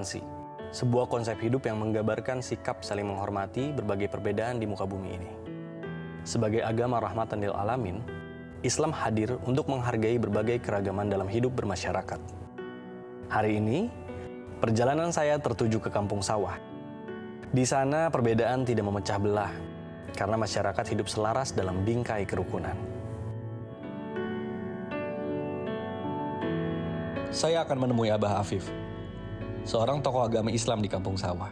toleransi, sebuah konsep hidup yang menggambarkan sikap saling menghormati berbagai perbedaan di muka bumi ini. Sebagai agama rahmatan lil alamin, Islam hadir untuk menghargai berbagai keragaman dalam hidup bermasyarakat. Hari ini, perjalanan saya tertuju ke Kampung Sawah. Di sana perbedaan tidak memecah belah, karena masyarakat hidup selaras dalam bingkai kerukunan. Saya akan menemui Abah Afif, seorang tokoh agama Islam di Kampung Sawah.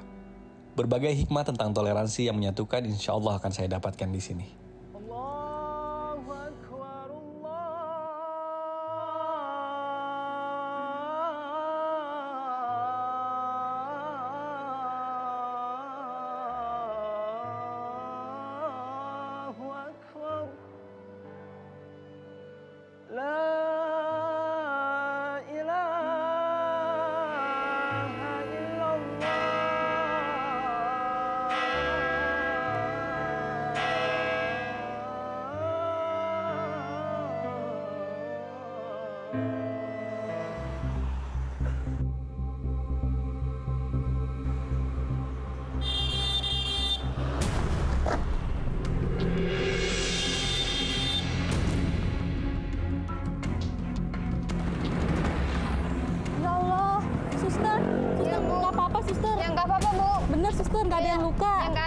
Berbagai hikmah tentang toleransi yang menyatukan insya Allah akan saya dapatkan di sini. Allahu Akbar, Allahu Akbar. La Suster, nggak ada yang luka. Ya, nggak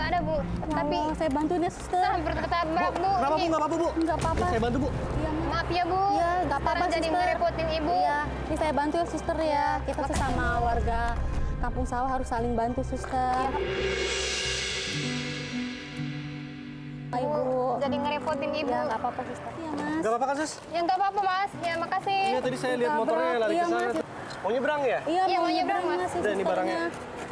ada, Bu. Tapi saya bantuin ya, suster. Ketabrak, Bu. Kenapa, Bu? Nggak apa-apa, Bu? Nggak apa-apa. Saya bantu, Bu. Iya, Maaf ya, Bu. Iya, nggak apa-apa, jadi suster. ngerepotin Ibu. Iya, ini saya bantu ya, suster ya. Kita sesama warga Kampung Sawah harus saling bantu, suster. Ibu. Jadi ngerepotin Ibu. Ya, nggak apa-apa, suster. Iya, Mas. Nggak apa-apa kan, Sus? Ya, nggak apa-apa, Mas. Ya, makasih. Iya, tadi saya lihat motornya lari Iya, ke sana. Mas. Mau nyebrang ya? Iya, Iya, mau mau nyebrang, nyebrang, Mas. Udah, ini barangnya.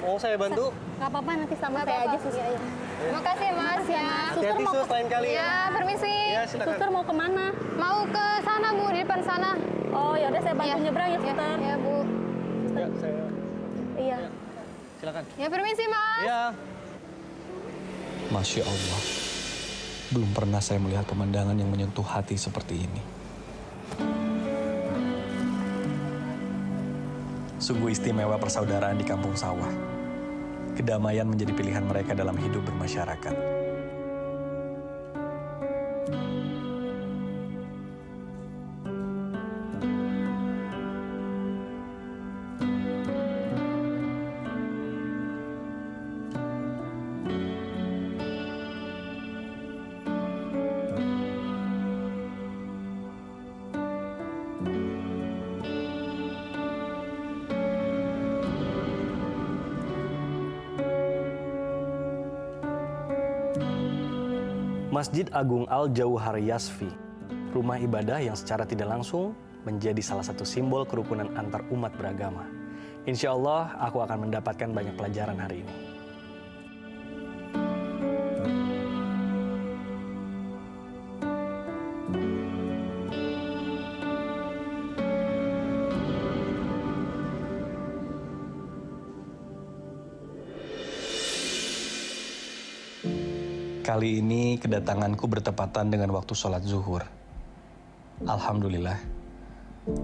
Mau saya bantu? Nggak apa-apa, nanti sama Nggak saya apa-apa. aja, suster. Iya, Makasih, Mas. Ya. Hati-hati, Sus, lain kali ya. Ya, permisi. Ya, silakan. Suster mau kemana? Mau ke sana, Bu, di depan sana. Oh, ya udah saya bantu Iya. nyebrang ya, Ya, suster. ya, Bu. Ya, saya... Iya. Silakan. Ya, permisi, Mas. Ya. Masya Allah, belum pernah saya melihat pemandangan yang menyentuh hati seperti ini. Sungguh istimewa persaudaraan di Kampung Sawah. Kedamaian menjadi pilihan mereka dalam hidup bermasyarakat. Masjid Agung Al-Jauhar Yasfi, rumah ibadah yang secara tidak langsung menjadi salah satu simbol kerukunan antar umat beragama. Insya Allah, aku akan mendapatkan banyak pelajaran hari ini. Kali ini kedatanganku bertepatan dengan waktu sholat zuhur. Alhamdulillah,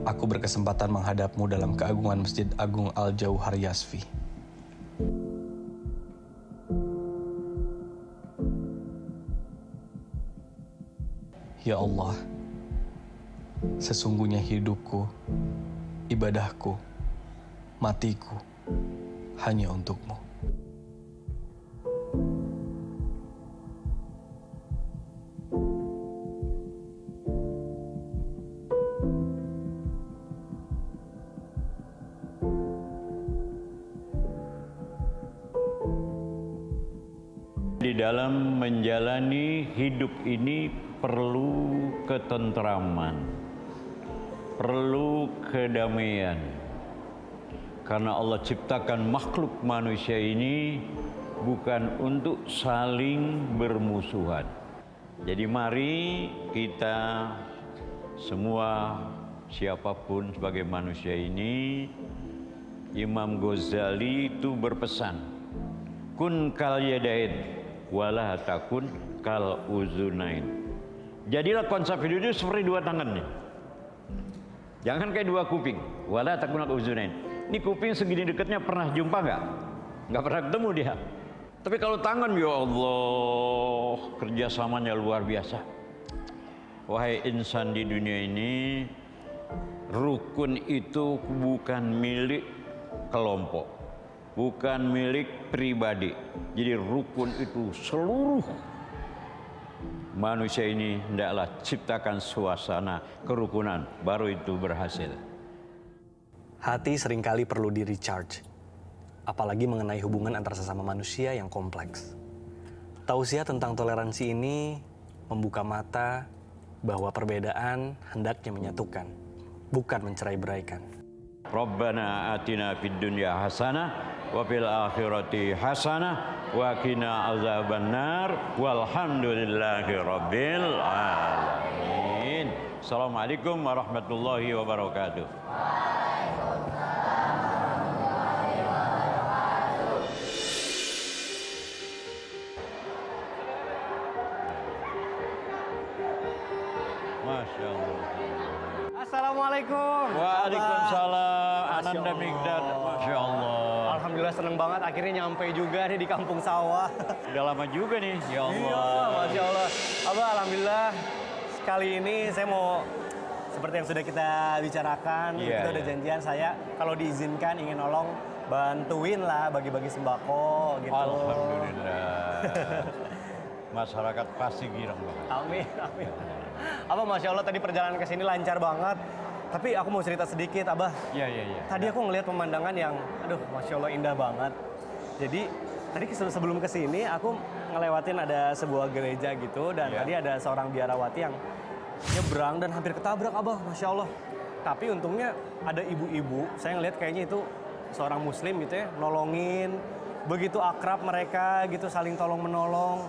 aku berkesempatan menghadapmu dalam keagungan Masjid Agung Al-Jauhar Yasfi. Ya Allah, sesungguhnya hidupku, ibadahku, matiku hanya untukmu. Di dalam menjalani hidup ini perlu ketentraman, perlu kedamaian. Karena Allah ciptakan makhluk manusia ini bukan untuk saling bermusuhan. Jadi mari kita semua, siapapun sebagai manusia ini, Imam Ghazali itu berpesan, kun kal yadain wala takun kal uzunain. Jadilah konsep hidup itu seperti dua tangan nih. Jangan kayak dua kuping. Wala takun kal uzunain. Ini kuping segini dekatnya pernah jumpa nggak? Nggak pernah ketemu dia. Tapi kalau tangan, ya Allah, kerjasamanya luar biasa. Wahai insan di dunia ini, rukun itu bukan milik kelompok, bukan milik pribadi. Jadi rukun itu seluruh manusia ini hendaklah ciptakan suasana kerukunan, baru itu berhasil. Hati seringkali perlu di recharge, apalagi mengenai hubungan antar sesama manusia yang kompleks. Tausiah tentang toleransi ini membuka mata bahwa perbedaan hendaknya menyatukan, bukan mencerai-beraikan. Rabbana atina fid dunya hasanah wa fil akhirati hasanah wa qina azabannar walhamdulillahi rabbil alamin. Assalamualaikum warahmatullahi wabarakatuh. Masya Allah. Assalamualaikum. Waalaikumsalam. Masya Ananda Allah. Migdad. Masya Allah. Alhamdulillah seneng banget akhirnya nyampe juga nih di Kampung Sawah. Udah lama juga nih. Ya Allah. Iya, Masya Allah. Abah, Alhamdulillah kali ini saya mau seperti yang sudah kita bicarakan, Iya, kita udah iya. janjian saya kalau diizinkan ingin nolong bantuin lah bagi-bagi sembako gitu. Alhamdulillah. Masyarakat pasti girang banget. Amin, amin. Abah, Masya Allah tadi perjalanan ke sini lancar banget. Tapi aku mau cerita sedikit, Abah. Iya, iya, iya. Tadi aku ngelihat pemandangan yang, aduh, Masya Allah indah banget. Jadi tadi sebelum ke sini aku ngelewatin ada sebuah gereja gitu dan Iya. tadi ada seorang biarawati yang nyebrang dan hampir ketabrak, Abah, Masya Allah. Tapi untungnya ada ibu-ibu, saya ngelihat kayaknya itu seorang muslim gitu ya, nolongin. Begitu akrab mereka gitu, saling tolong menolong.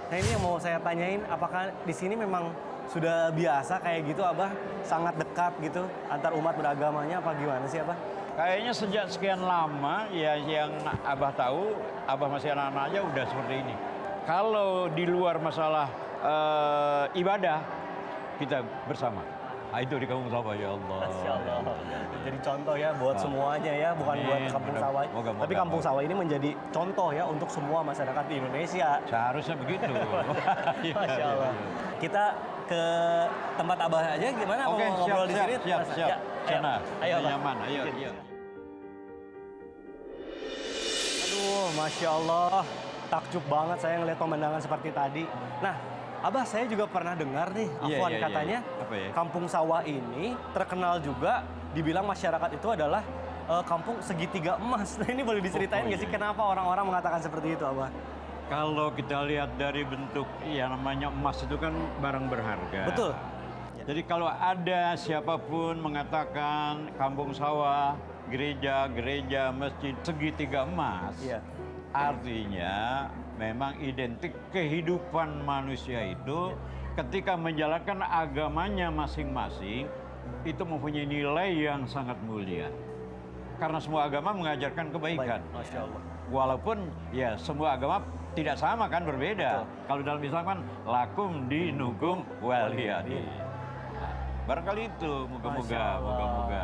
Nah ini yang mau saya tanyain, apakah di sini memang sudah biasa kayak gitu, Abah? Sangat dekat gitu antar umat beragamanya, apa gimana sih, Abah? Kayaknya sejak sekian lama ya yang Abah tahu, Abah masih anak-anak aja udah seperti ini. Kalau di luar masalah ibadah, kita bersama. Nah, itu di Kampung Sawah, ya Allah. Masya Allah. Jadi contoh ya buat semuanya ya, bukan Amin. buat Kampung Sawah. Moga-moga. Tapi Kampung Sawah ini menjadi contoh ya untuk semua masyarakat di Indonesia. Seharusnya begitu. Masya Allah. Kita ke tempat Abah aja gimana? Oke, Mau ngobrol di sini? siap. Ya, Sana, ayo, Abah. nyaman, ayo. Mungkin. Iya. Aduh, Masya Allah. Takjub banget saya ngeliat pemandangan seperti tadi. Nah, Abah, saya juga pernah dengar nih, Iya, Afwan, iya, katanya iya. Apa ya? Kampung Sawah ini terkenal juga dibilang masyarakat itu adalah kampung segitiga emas. Nah, ini boleh diceritain nggak sih iya. kenapa orang-orang mengatakan seperti itu, Abah? Kalau kita lihat dari bentuk yang namanya emas itu kan barang berharga. Betul. Jadi kalau ada siapapun mengatakan Kampung Sawah, gereja, masjid segitiga emas, Iya. artinya memang identik kehidupan manusia itu ketika menjalankan agamanya masing-masing itu mempunyai nilai yang sangat mulia. Karena semua agama mengajarkan kebaikan. Baik, Masya Allah. Walaupun ya semua agama tidak sama kan, berbeda. Betul. Kalau dalam Islam kan lakum dinukum waliyadin. Nah, barangkali itu Masya Allah. moga-moga.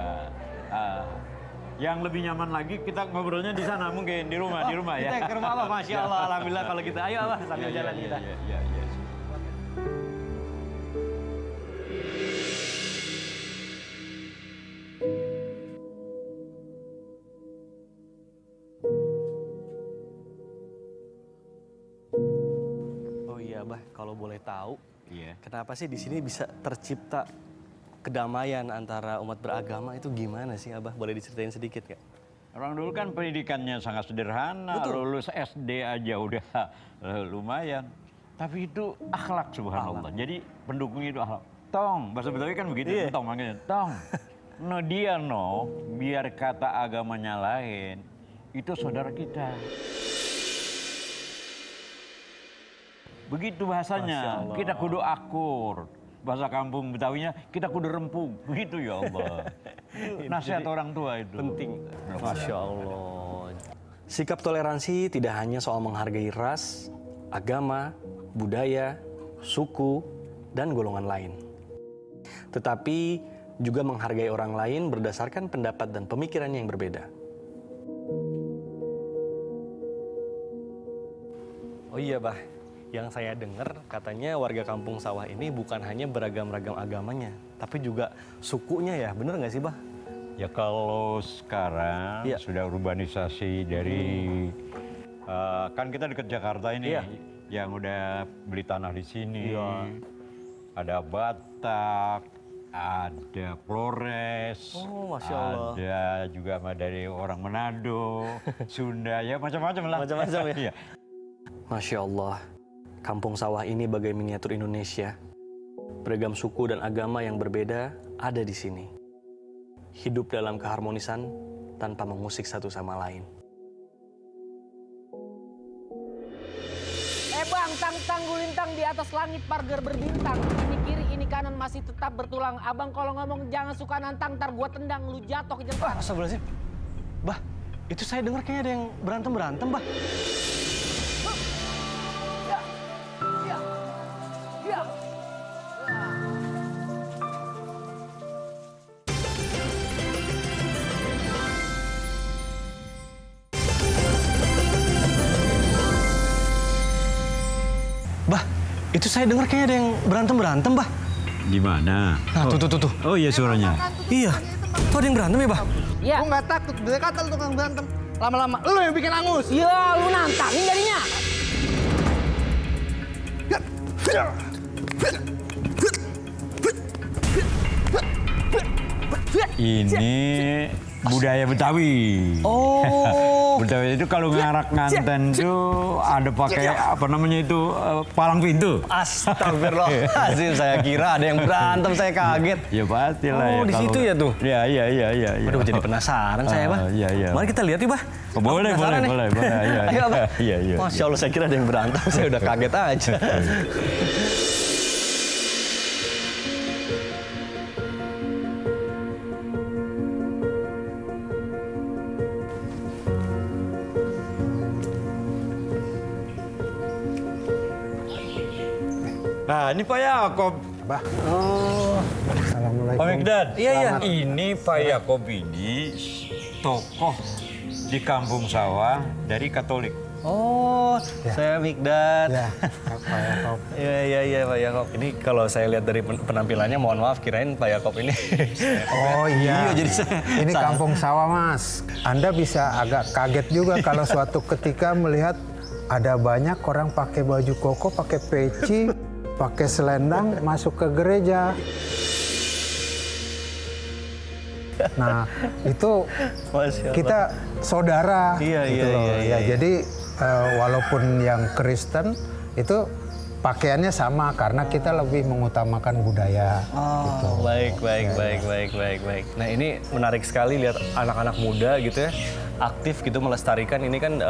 Yang lebih nyaman lagi kita ngobrolnya di sana mungkin di rumah ya. Kita ke rumah Abah, Masya Allah. Alhamdulillah kalau gitu. Ayo, Abah, sambil Iya, jalan iya, kita. iya, iya, iya. Oh iya, Abah, kalau boleh tahu, Iya. kenapa sih di sini bisa tercipta kedamaian antara umat beragama itu gimana sih, Abah? Boleh diceritain sedikit nggak? Orang dulu kan pendidikannya sangat sederhana, Betul. lulus SD aja udah lumayan. Tapi itu akhlak, subhanallah. Jadi pendukungnya itu akhlak. Tong, bahasa Betawi kan begitu, Iya. tong makanya. Tong, no dia no, biar kata agamanya lain, itu saudara kita. Begitu Masya bahasanya, Allah. kita kudu akur. Bahasa kampung Betawinya, kita kudu rempung. Begitu ya Allah. Nasihat orang tua itu. Penting. Masya Allah. Sikap toleransi tidak hanya soal menghargai ras, agama, budaya, suku, dan golongan lain. Tetapi juga menghargai orang lain berdasarkan pendapat dan pemikirannya yang berbeda. Oh iya, Bah. Yang saya dengar katanya warga Kampung Sawah ini bukan hanya beragam-ragam agamanya, tapi juga sukunya ya. Bener nggak sih, Bah? Ya kalau sekarang sudah urbanisasi dari kan kita dekat Jakarta ini, yang udah beli tanah di sini. Ada Batak, ada Flores, Masya Allah. ada juga dari orang Manado, Sunda, ya macam-macam lah. Macam-macam ya. Masya Allah, Kampung Sawah ini bagai miniatur Indonesia. Beragam suku dan agama yang berbeda ada di sini. Hidup dalam keharmonisan tanpa mengusik satu sama lain. Bang, tang-tang gulintang di atas langit parger berbintang. Ini kiri, ini kanan masih tetap bertulang. Abang kalau ngomong jangan suka nantang, ntar gua tendang lu jatuh ke jempol. Astagfirullahaladzim. Bah, itu saya dengar kayaknya ada yang berantem-berantem, Bah. Bah, itu saya dengar kayaknya ada yang berantem-berantem, Bah. Di mana? Nah, tuh. Oh iya suaranya. Iya, tuh ada yang berantem ya, Bah? Iya. Gue nggak takut, dia kata lu tukang berantem. Lama-lama lu yang bikin angus. Ya, lu nantangin jadinya. Ini budaya Betawi. Oh. Betawi itu kalau ngarak nganten tuh ada pakai apa namanya itu palang pintu. Astagfirullahaladzim, saya kira ada yang berantem, saya kaget. Ya pastilah ya. Oh, di situ ya tuh? Iya. Aduh, jadi penasaran saya, Bah. Iya. Mari kita lihat yuk, Bah. Oh, boleh. Ayo, Bah. Iya. Masya Allah, saya kira ada yang berantem, saya udah kaget aja. Nah, ini Pak Yakob. Bah. Oh. Assalamualaikum. Pak Mikdad. Iya. Ini Pak Yakob ini tokoh di Kampung Sawah dari Katolik. Oh, saya Mikdad. Ya, Pak Yakob. Iya, Pak Yakob. Ini kalau saya lihat dari penampilannya, mohon maaf, kirain Pak Yakob ini. Oh iya. Jadi saya Ini Kampung Sawah, Mas. Anda bisa agak kaget juga kalau suatu ketika melihat ada banyak orang pakai baju koko, pakai peci, pakai selendang masuk ke gereja. Nah, itu kita saudara. Iya. Jadi walaupun yang Kristen itu pakaiannya sama karena kita lebih mengutamakan budaya. Gitu. Baik. Nah, ini menarik sekali lihat anak-anak muda gitu ya, aktif gitu melestarikan ini kan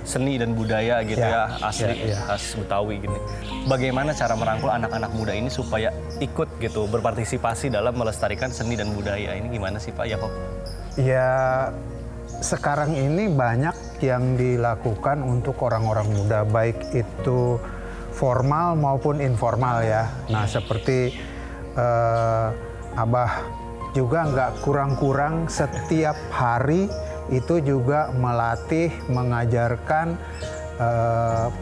seni dan budaya gitu ya, asli khas Betawi gini. Bagaimana cara merangkul anak-anak muda ini supaya ikut gitu berpartisipasi dalam melestarikan seni dan budaya ini, gimana sih Pak Yakob? Ya, sekarang ini banyak yang dilakukan untuk orang-orang muda, baik itu formal maupun informal ya. Nah, seperti Abah juga nggak kurang-kurang setiap hari itu juga melatih, mengajarkan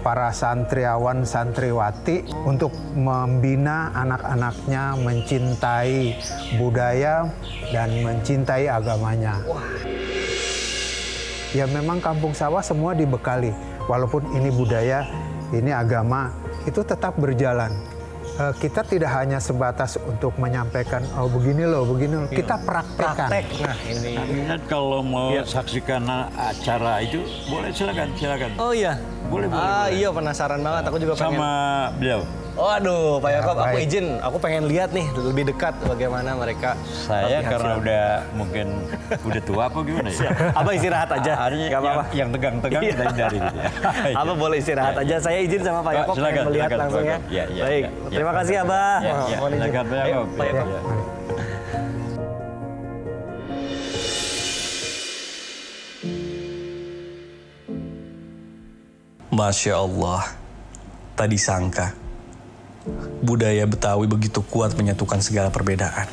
para santriawan santriwati untuk membina anak-anaknya mencintai budaya dan mencintai agamanya. Ya memang Kampung Sawah semua dibekali, walaupun ini budaya, ini agama, itu tetap berjalan. Kita tidak hanya sebatas untuk menyampaikan, oh begini loh, kita praktekkan. Nah, ini. Kalau mau saksikan acara itu, boleh silakan. Oh iya. Boleh. Iya, penasaran banget. Aku juga pengen. Sama beliau. Oh aduh, Pak Yakob, aku baik. izin. Aku pengen lihat nih lebih dekat bagaimana mereka. Saya karena udah tua apa gimana ya? Abah istirahat aja. Nggak apa-apa. Yang tegang-tegang kita hindari gitu ya. Abah boleh istirahat aja. Saya izin sama Pak Yakob pengen melihat langsung ya. Baik. Terima kasih Abah. Mohon izin. Silakan Pak Ayo, Yakob. Pak Yakob. Masya Allah, tadi sangka budaya Betawi begitu kuat menyatukan segala perbedaan.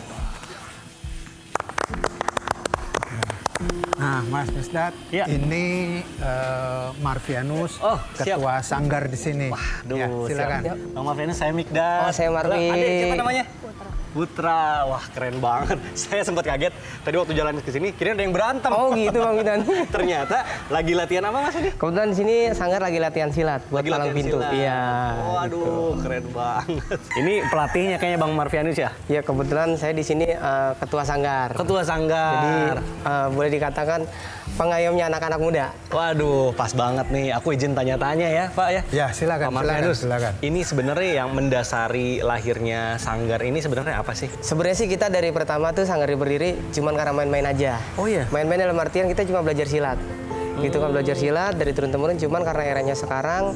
Nah, Nah, Mas Misdat, Ya. ini Marvianus, Oh, ketua sanggar di sini. Aduh, Ya, silakan. siap. Bang Marvianus, saya Mikdad. Oh, saya Marvi. Adik, siapa namanya? Putra. Wah, keren banget. Saya sempat kaget. Tadi waktu jalan ke sini, kira ada yang berantem. Oh gitu Bang Midan. Ternyata lagi latihan apa Mas ini? Kebetulan di sini Sanggar lagi latihan silat buat Lagi palang latihan pintu. silat. Iya. Waduh, keren banget. Ini pelatihnya kayaknya Bang Marvianus ya? Ya kebetulan saya di sini ketua Sanggar. Ketua Sanggar. Jadi boleh dikatakan pengayomnya anak-anak muda. Waduh, pas banget nih. Aku izin tanya-tanya ya, Pak ya. Ya, silakan, Pak silakan, Marvianus, silakan. ini sebenarnya yang mendasari lahirnya Sanggar ini sebenarnya apa sih? Sebenarnya sih kita dari pertama tuh Sanggar berdiri cuman karena main-main aja. Oh iya? Main-main dalam artian kita cuma belajar silat. Gitu kan, belajar silat dari turun-temurun, cuman karena eranya sekarang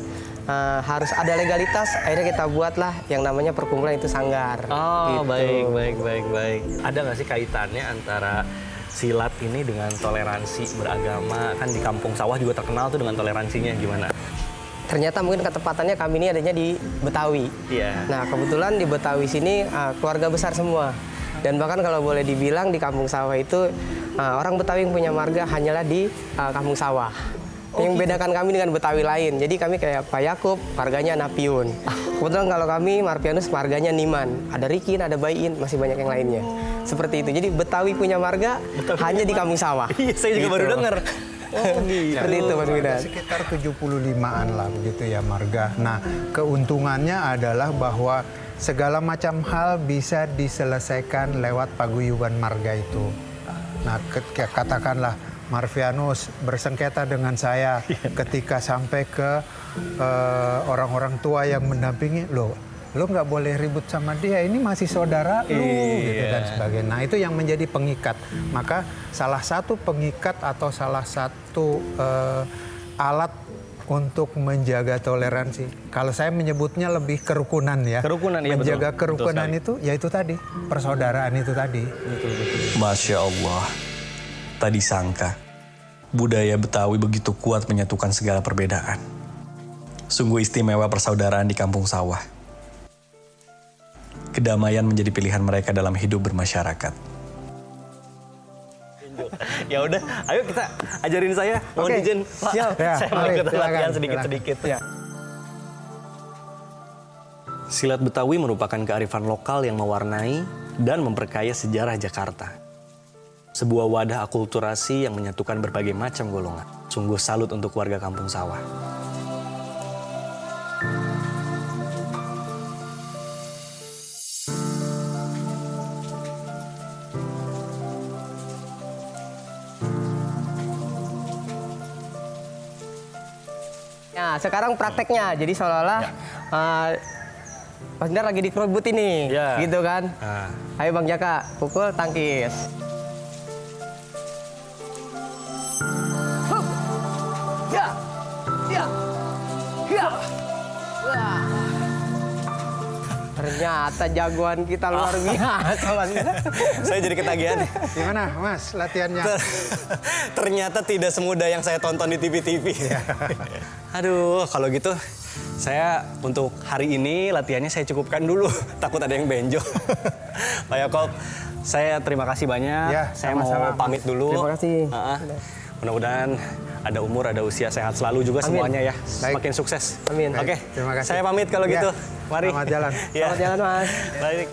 harus ada legalitas, akhirnya kita buatlah yang namanya perkumpulan itu Sanggar. Oh, Gitu. baik. Ada nggak sih kaitannya antara silat ini dengan toleransi beragama? Kan di Kampung Sawah juga terkenal tuh dengan toleransinya, gimana? Ternyata mungkin ketepatannya kami ini adanya di Betawi. Iya. Nah, kebetulan di Betawi sini keluarga besar semua. Dan bahkan kalau boleh dibilang di Kampung Sawah itu orang Betawi yang punya marga hanyalah di Kampung Sawah. Yang membedakan kami dengan Betawi lain. Jadi kami kayak Pak Yakub, marganya Napiun. Kebetulan kalau kami Marvianus marganya Niman. Ada Rikin, ada Bayin, masih banyak yang lainnya. Seperti itu. Jadi Betawi punya marga hanya di Kampung Sawah. Iya, saya juga baru dengar. Oh, gitu. Seperti itu Mas Ada Midan. sekitar 75-an lah begitu ya marga. Nah, keuntungannya adalah bahwa segala macam hal bisa diselesaikan lewat paguyuban marga itu. Nah, katakanlah Marvianus bersengketa dengan saya ketika sampai ke orang-orang tua yang mendampingi, lo nggak boleh ribut sama dia, ini masih saudara lu, gitu dan sebagainya. Nah, itu yang menjadi pengikat. Maka salah satu pengikat atau salah satu alat untuk menjaga toleransi. Kalau saya menyebutnya lebih kerukunan ya. Kerukunan, iya, menjaga betul. kerukunan Betul itu, ya itu tadi, persaudaraan itu tadi. Masya Allah, tak disangka budaya Betawi begitu kuat menyatukan segala perbedaan. Sungguh istimewa persaudaraan di Kampung Sawah. Kedamaian menjadi pilihan mereka dalam hidup bermasyarakat. Ya udah, ayo kita ajarin saya. Mohon Oke, izin, Pak. siap. Ya, Saya mau mari, ikut silakan, latihan sedikit-sedikit. Ya. Silat Betawi merupakan kearifan lokal yang mewarnai dan memperkaya sejarah Jakarta. Sebuah wadah akulturasi yang menyatukan berbagai macam golongan. Sungguh salut untuk warga Kampung Sawah. Nah, sekarang prakteknya. Jadi seolah-olah Mas Indar lagi dikerubut ini. Ya. Gitu kan. Nah. Ayo Bang Jaka, pukul tangkis. Hup. Ya. Ya. Ya. Wah. Ternyata jagoan kita luar biasa, Mas Indar. Saya jadi ketagihan. Gimana, Mas, latihannya? Ternyata tidak semudah yang saya tonton di TV-TV. Aduh, kalau gitu saya untuk hari ini latihannya saya cukupkan dulu. Takut ada yang benjol. Pak Yakob, saya terima kasih banyak. Ya, saya mau sama-sama, pamit dulu. Terima kasih. Mudah-mudahan ada umur, ada usia sehat selalu juga Amin. semuanya ya. Baik. Semakin sukses. Amin. Oke, Terima kasih. saya pamit kalau Ya. gitu. Mari. Selamat jalan. Ya. Selamat jalan, Mas. Baik.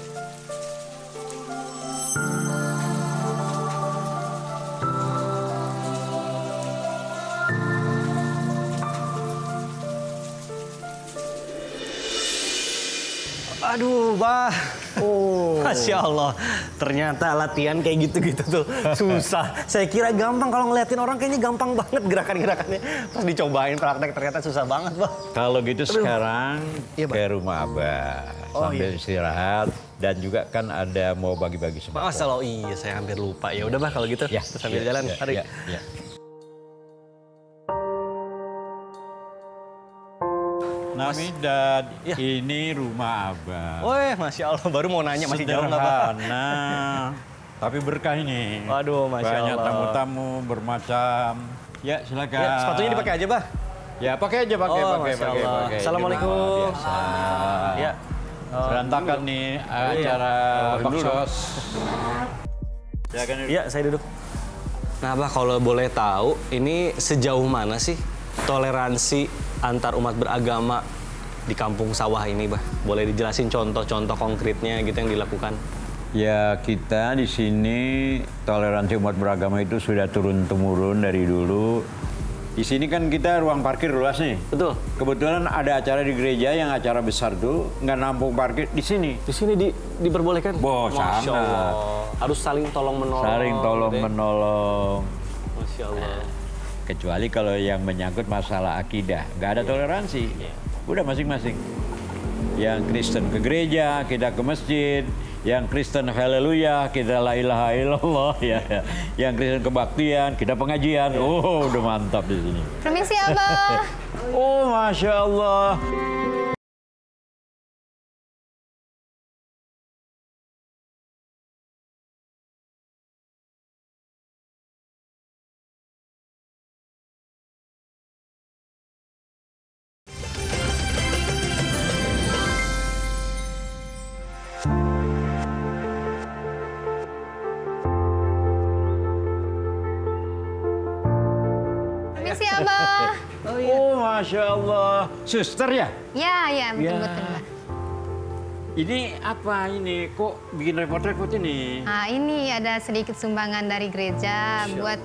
Aduh, Pak. Masya Allah. Ternyata latihan kayak gitu-gitu tuh susah. Saya kira gampang, kalau ngeliatin orang kayaknya gampang banget gerakan-gerakannya. Pas dicobain praktek ternyata susah banget, Pak. Kalau gitu sekarang Iya, Pak. ke rumah Abah Oh, sambil iya. istirahat dan juga kan ada mau bagi-bagi sembako. Mas, oh iya, saya hampir lupa. Ya udah, Pak, kalau gitu. Ya, Sambil ya, jalan. ya, Mari. ya, ya. Namidad, Ya. ini rumah Abah. Woi, Masya Allah, baru mau nanya masih jauh nggak, Pak? Sederhana, tapi berkah ini. Waduh, Masya Banyak Allah. tamu-tamu bermacam. Ya, silakan. Ya, sepatunya dipakai aja, Pak. Ya, pakai aja, pakai, Oh, pakai, Masya pakai, Allah. pakai. Assalamualaikum. Ini mah biasa. Ya. Berantakan nih acara Dulu dong. baksos. Silakan duduk. Iya, saya duduk. Nah, Abah kalau boleh tahu, ini sejauh mana sih toleransi antar umat beragama di kampung sawah ini, Bah? Boleh dijelasin contoh-contoh konkretnya gitu yang dilakukan? Ya, kita di sini toleransi umat beragama itu sudah turun-temurun dari dulu. Di sini kan kita ruang parkir luas nih. Betul. Kebetulan ada acara di gereja yang acara besar tuh nggak nampung parkir di sini. Di sini diperbolehkan? Masya Allah. Harus saling tolong-menolong. Saling tolong-menolong. Masya Allah. Kecuali kalau yang menyangkut masalah akidah. Nggak ada toleransi. Udah masing-masing. Yang Kristen ke gereja, kita ke masjid. Yang Kristen haleluya, kita la ilaha illallah. Ya. Yang Kristen kebaktian, kita pengajian. Oh, udah mantap di sini. Permisi, Abah. Oh, Masya Allah. Permisi, Abah. Oh, Masya Allah. Suster ya? Ya, betul-betul, Mbak. Ini apa ini? Kok bikin repot-repot ini? Nah, ini ada sedikit sumbangan dari gereja buat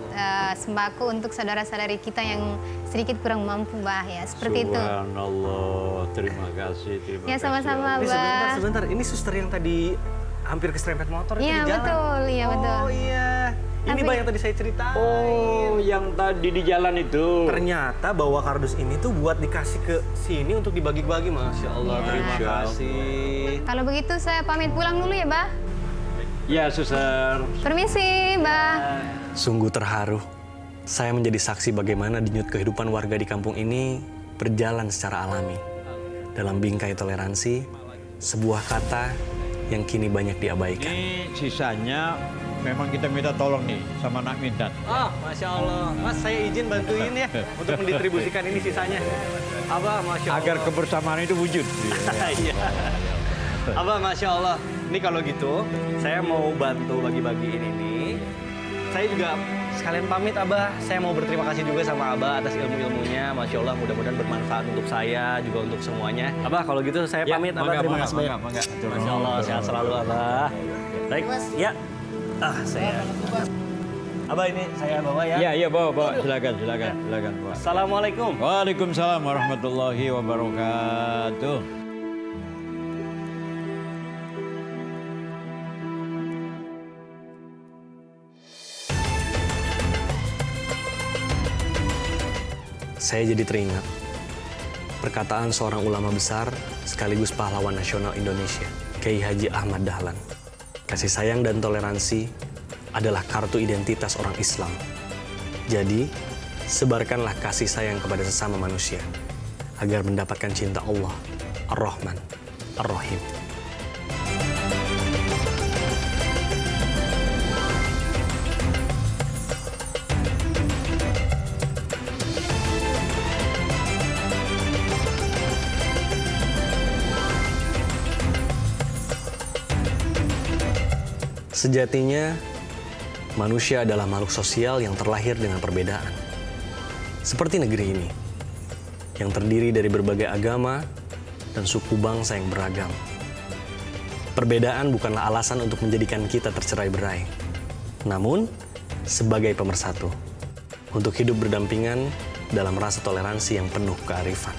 sembako untuk saudara-saudari kita yang sedikit kurang mampu, Bah, ya. Seperti itu. Subhanallah, terima kasih. Ya, sama-sama, Ini Bah. sebentar. Ini suster yang tadi hampir keserempet motor itu Iya, di jalan. betul. Iya, betul. Oh iya. Ini Bah yang tadi saya ceritain. Oh, yang tadi di jalan itu. Ternyata bawa kardus ini tuh buat dikasih ke sini untuk dibagi-bagi. Masya Allah, terima kasih. Kalau begitu saya pamit pulang dulu ya, Bah. Ya, suster. Permisi, Bah. Sungguh terharu. Saya menjadi saksi bagaimana denyut kehidupan warga di kampung ini berjalan secara alami. Dalam bingkai toleransi, sebuah kata yang kini banyak diabaikan. Ini sisanya memang kita minta tolong nih sama anak Mintan. Oh, Masya Allah. Mas, saya izin bantuin ya untuk mendistribusikan ini sisanya. Abah, Masya Allah. Agar kebersamaan itu wujud. Iya. Abah, Masya Allah. Ini kalau gitu, saya mau bantu bagi-bagi ini nih. Saya juga sekalian pamit, Abah. Saya mau berterima kasih juga sama Abah atas ilmu-ilmunya. Masya Allah, mudah-mudahan bermanfaat untuk saya, juga untuk semuanya. Abah, kalau gitu saya pamit, Abah. Terima kasih banyak. Masya Allah, sehat selalu, Abah. Baik, ya. Saya. Abah, ini saya bawa ya. Iya, bawa. Silakan, bawa. Assalamualaikum. Waalaikumsalam warahmatullahi wabarakatuh. Saya jadi teringat perkataan seorang ulama besar sekaligus pahlawan nasional Indonesia, Kiai Haji Ahmad Dahlan. Kasih sayang dan toleransi adalah kartu identitas orang Islam. Jadi, sebarkanlah kasih sayang kepada sesama manusia agar mendapatkan cinta Allah, Ar-Rahman, Ar-Rahim. Sejatinya, manusia adalah makhluk sosial yang terlahir dengan perbedaan. Seperti negeri ini, yang terdiri dari berbagai agama dan suku bangsa yang beragam. Perbedaan bukanlah alasan untuk menjadikan kita tercerai-berai. Namun, sebagai pemersatu, untuk hidup berdampingan dalam rasa toleransi yang penuh kearifan.